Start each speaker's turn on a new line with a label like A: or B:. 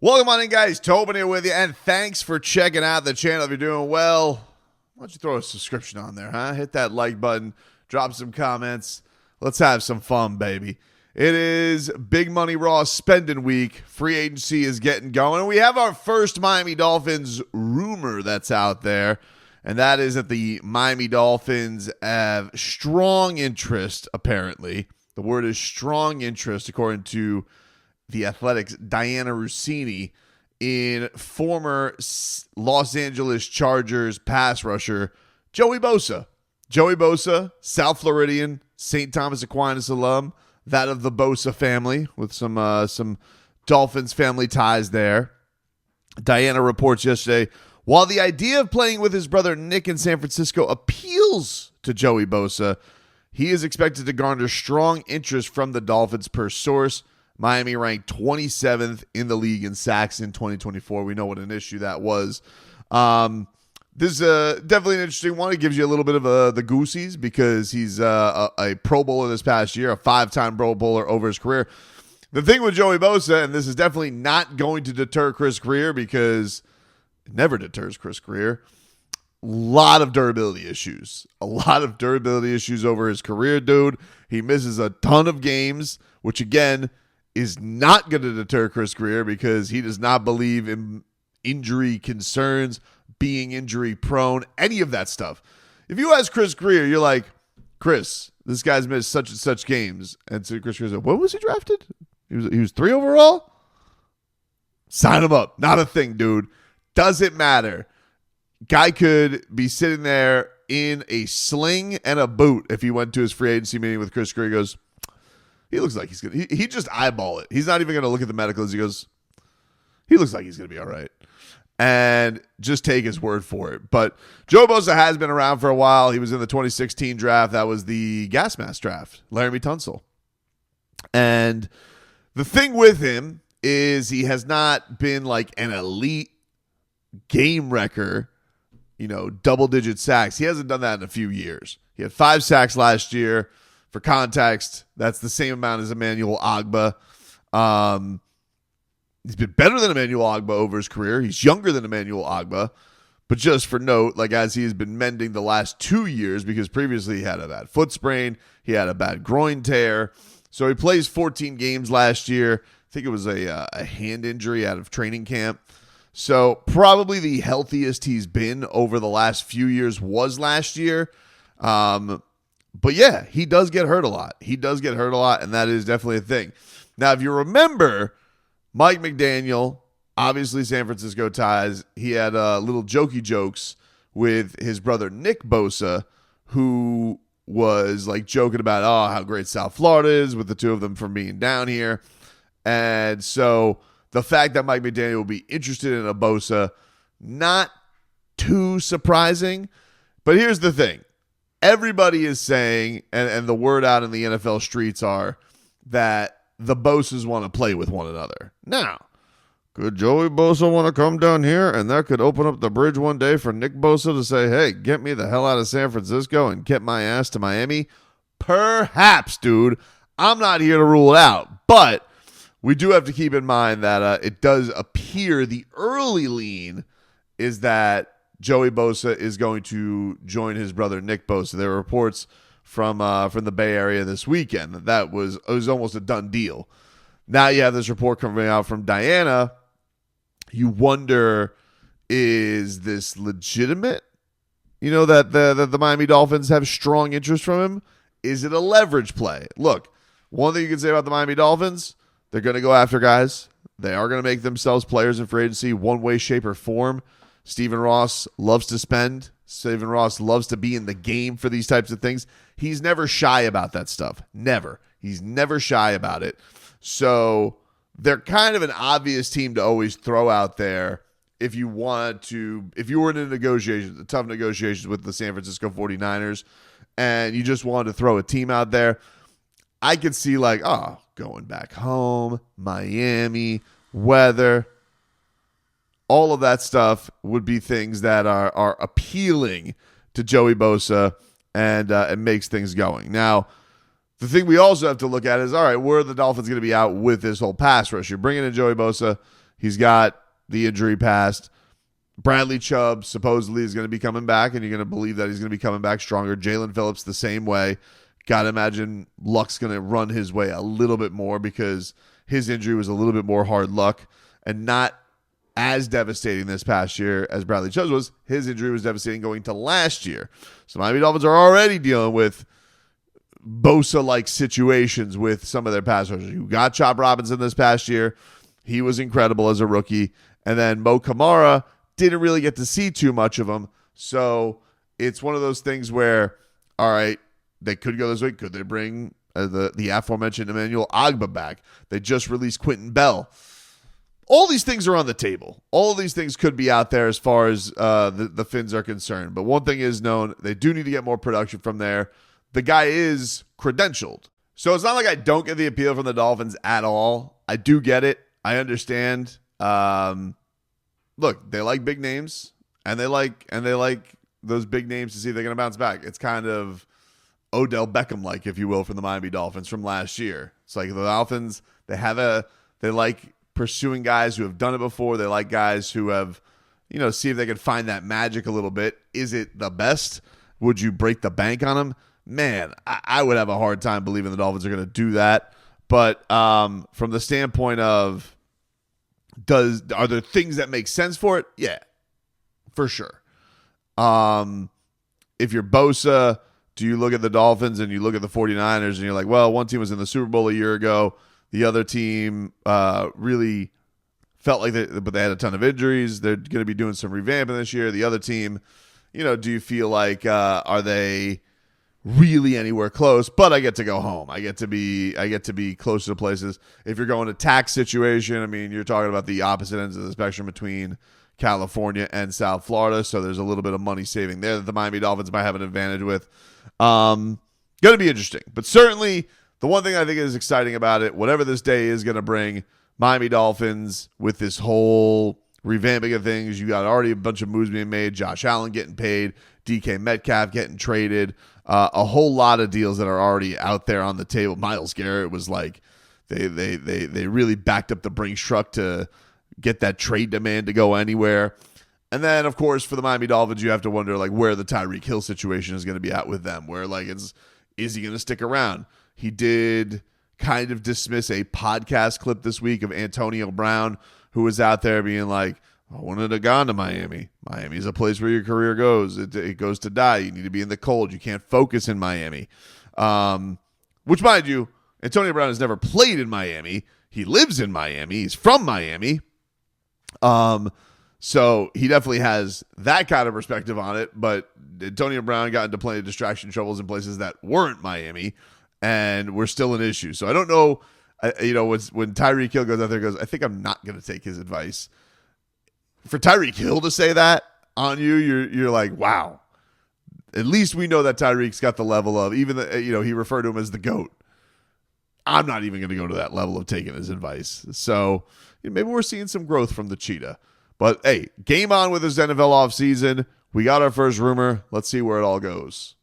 A: Welcome on in, guys. Tobin here with you, and thanks for checking out the channel. If you're doing well, why don't you throw a subscription on there, huh? Hit that like button, drop some comments. Let's have some fun, baby. It is Big Money Raw spending week. Free agency is getting going, and we have our first Miami Dolphins rumor that's out there, and that is that the Miami Dolphins have strong interest, apparently. The word is strong interest, according to The Athletic's Diana Rossini, in former Los Angeles Chargers pass rusher Joey Bosa. Joey Bosa, South Floridian, St. Thomas Aquinas alum, that of the Bosa family, with some Dolphins family ties there. Diana reports yesterday, while the idea of playing with his brother Nick in San Francisco appeals to Joey Bosa, he is expected to garner strong interest from the Dolphins per source. Miami ranked 27th in the league in sacks in 2024. We know what an issue that was. This is definitely an interesting one. It gives you a little bit of the goosies because he's a Pro Bowler this past year, a 5-time Pro Bowler over his career. The thing with Joey Bosa, and this is definitely not going to deter Chris Greer because it never deters Chris Greer, a lot of durability issues. A lot of durability issues over his career, dude. He misses a ton of games, which, again, is not going to deter Chris Greer because he does not believe in injury concerns, being injury prone, any of that stuff. If you ask Chris Greer, you're like, Chris, this guy's missed such and such games. And so Chris Greer's like, when was he drafted? He was 3 overall? Sign him up. Not a thing, dude. Doesn't matter. Guy could be sitting there in a sling and a boot if he went to his free agency meeting with Chris Greer. He goes, he looks like he's going to, he just eyeball it. He's not even going to look at the medicals. He goes, he looks like he's going to be all right. And just take his word for it. But Joe Bosa has been around for a while. He was in the 2016 draft. That was the gas mask draft, Laramie Tunsil. And the thing with him is he has not been like an elite game wrecker, double-digit sacks. He hasn't done that in a few years. He had 5 sacks last year. For context, that's the same amount as Emmanuel Ogbah. He's been better than Emmanuel Ogbah over his career. He's younger than Emmanuel Ogbah. But just for note, as he has been mending the last 2 years, because previously he had a bad foot sprain, he had a bad groin tear. So he plays 14 games last year. I think it was a hand injury out of training camp. So probably the healthiest he's been over the last few years was last year. But yeah, he does get hurt a lot. And that is definitely a thing. Now, if you remember, Mike McDaniel, obviously San Francisco ties, he had little jokey jokes with his brother Nick Bosa, who was joking about, how great South Florida is with the two of them from being down here. And so the fact that Mike McDaniel will be interested in a Bosa, not too surprising. But here's the thing. Everybody is saying, and the word out in the NFL streets are that the Bosas want to play with one another. Now, could Joey Bosa want to come down here and that could open up the bridge one day for Nick Bosa to say, hey, get me the hell out of San Francisco and get my ass to Miami? Perhaps, dude. I'm not here to rule it out, but we do have to keep in mind that it does appear the early lean is that Joey Bosa is going to join his brother Nick Bosa. There were reports from the Bay Area this weekend that it was almost a done deal. Now you have this report coming out from Diana. You wonder, is this legitimate? That the Miami Dolphins have strong interest from him. Is it a leverage play? Look, one thing you can say about the Miami Dolphins, they're going to go after guys. They are going to make themselves players in free agency one way, shape, or form. Stephen Ross loves to spend. Stephen Ross loves to be in the game for these types of things. He's never shy about that stuff. Never. He's never shy about it. So they're kind of an obvious team to always throw out there if you were in a negotiation, tough negotiations with the San Francisco 49ers, and you just wanted to throw a team out there. I could see going back home, Miami, weather. All of that stuff would be things that are appealing to Joey Bosa and makes things going. Now, the thing we also have to look at is, all right, where are the Dolphins going to be out with this whole pass rush? You're bringing in Joey Bosa. He's got the injury past. Bradley Chubb supposedly is going to be coming back, and you're going to believe that he's going to be coming back stronger. Jalen Phillips the same way. Got to imagine Luck's going to run his way a little bit more because his injury was a little bit more hard luck and not as devastating this past year as Bradley Chubb's was. His injury was devastating going to last year. So Miami Dolphins are already dealing with Bosa-like situations with some of their pass rushers. You got Chop Robinson this past year. He was incredible as a rookie. And then Mo Kamara, didn't really get to see too much of him. So it's one of those things where, all right, they could go this way. Could they bring the aforementioned Emmanuel Ogbah back? They just released Quentin Bell. All these things are on the table. All of these things could be out there as far as the Finns are concerned. But one thing is known, they do need to get more production from there. The guy is credentialed. So it's not like I don't get the appeal from the Dolphins at all. I do get it. I understand. Look, they like big names, and they like those big names to see if they're going to bounce back. It's kind of Odell Beckham-like, if you will, from the Miami Dolphins from last year. It's like the Dolphins, they like pursuing guys who have done it before. They like guys who have, see if they can find that magic a little bit. Is it the best? Would you break the bank on them? Man, I would have a hard time believing the Dolphins are going to do that. But from the standpoint of, are there things that make sense for it? Yeah, for sure. If you're Bosa, do you look at the Dolphins and you look at the 49ers and you're like, well, one team was in the Super Bowl a year ago. The other team really felt like but they had a ton of injuries. They're going to be doing some revamping this year. The other team, do you feel like are they really anywhere close? But I get to go home. I get to be closer to places. If you're going to tax situation, I mean, you're talking about the opposite ends of the spectrum between California and South Florida. So there's a little bit of money saving there that the Miami Dolphins might have an advantage with. Going to be interesting. But certainly the one thing I think is exciting about it, whatever this day is going to bring, Miami Dolphins with this whole revamping of things. You got already a bunch of moves being made. Josh Allen getting paid. DK Metcalf getting traded. A whole lot of deals that are already out there on the table. Myles Garrett was like, they really backed up the Brinks truck to get that trade demand to go anywhere. And then, of course, for the Miami Dolphins, you have to wonder like where the Tyreek Hill situation is going to be at with them. Where like is he going to stick around? He did kind of dismiss a podcast clip this week of Antonio Brown, who was out there being like, I wouldn't have gone to Miami. Miami is a place where your career goes. It goes to die. You need to be in the cold. You can't focus in Miami. Which, mind you, Antonio Brown has never played in Miami. He lives in Miami. He's from Miami. So he definitely has that kind of perspective on it. But Antonio Brown got into plenty of distraction troubles in places that weren't Miami and were still an issue. So I don't know, when Tyreek Hill goes out there and goes, I think I'm not going to take his advice. For Tyreek Hill to say that on you, you're like, wow. At least we know that Tyreek's got the level of, even he referred to him as the GOAT. I'm not even going to go to that level of taking his advice. So maybe we're seeing some growth from the Cheetah. But hey, game on with this NFL offseason. We got our first rumor. Let's see where it all goes.